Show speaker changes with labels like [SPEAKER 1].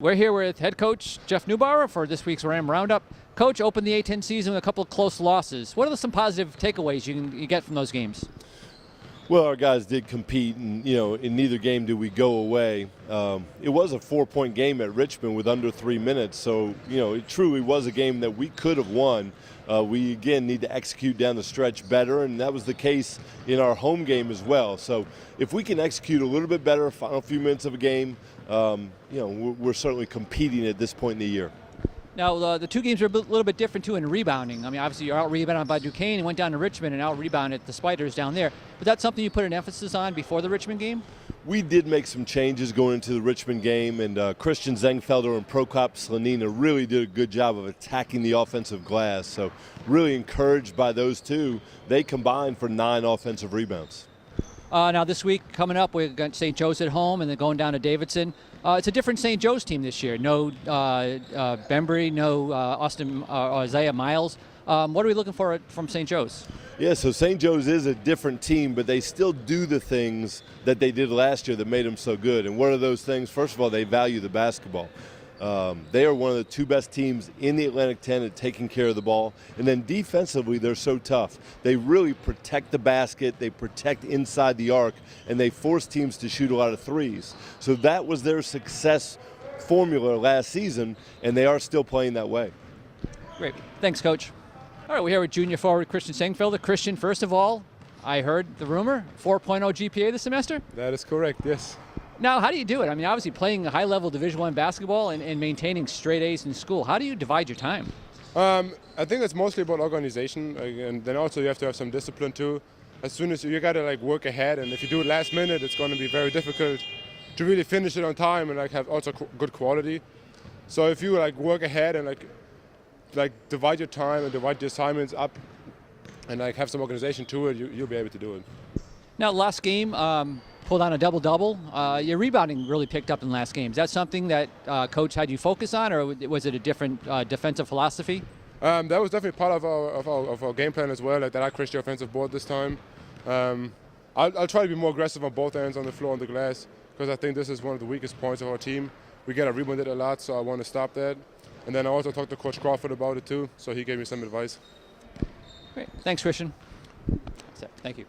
[SPEAKER 1] We're here with head coach Jeff Neubauer for this week's Ram Roundup. Coach opened the A-10 season with a couple of close losses. What are some positive takeaways you get from those games?
[SPEAKER 2] Well, our guys did compete, and in neither game did we go away. It was a 4-point game at Richmond with under 3 minutes, so it truly was a game that we could have won. We again need to execute down the stretch better, and that was the case in our home game as well. So if we can execute a little bit better, final few minutes of a game, we're certainly competing at this point in the year.
[SPEAKER 1] Now, the two games are a little bit different, too, in rebounding. I mean, obviously, you're out-rebounded by Duquesne and went down to Richmond and out-rebounded the Spiders down there. But that's something you put an emphasis on before the Richmond game?
[SPEAKER 2] We did make some changes going into the Richmond game, and Christian Sengfelder and Prokop Slanina really did a good job of attacking the offensive glass. So really encouraged by those two. They combined for 9 offensive rebounds.
[SPEAKER 1] Now, this week, coming up, we've got St. Joe's at home and then going down to Davidson. It's a different St. Joe's team this year. No Bembry, no Isaiah Miles. What are we looking for from St. Joe's?
[SPEAKER 2] Yeah, so St. Joe's is a different team, but they still do the things that they did last year that made them so good. And what are those things? First of all, they value the basketball. They are one of the 2 best teams in the Atlantic 10 at taking care of the ball. And then defensively, they're so tough. They really protect the basket, they protect inside the arc, and they force teams to shoot a lot of threes. So that was their success formula last season, and they are still playing that way.
[SPEAKER 1] Great. Thanks, Coach. All right, we're here with junior forward Christian Sengfelder. Christian, first of all, I heard the rumor, 4.0 GPA this semester?
[SPEAKER 3] That is correct, yes.
[SPEAKER 1] Now, how do you do it? I mean, obviously playing high-level Division I basketball and maintaining straight A's in school. How do you divide your time?
[SPEAKER 3] I think it's mostly about organization, and then also you have to have some discipline too. As soon as you got to work ahead, and if you do it last minute, it's going to be very difficult to really finish it on time and have also good quality. So if you work ahead and divide your time and divide your assignments up, and have some organization to it, you'll be able to do it.
[SPEAKER 1] Now, last game, pulled on a double-double. Your rebounding really picked up in the last game. Is that something that Coach had you focus on, or was it a different defensive philosophy?
[SPEAKER 3] That was definitely part of our game plan as well, that I crashed the offensive board this time. I'll try to be more aggressive on both ends on the floor and the glass, because I think this is one of the weakest points of our team. We get rebounded a lot, so I want to stop that. And then I also talked to Coach Crawford about it too, so he gave me some advice.
[SPEAKER 1] Great. Thanks, Christian. Thank you.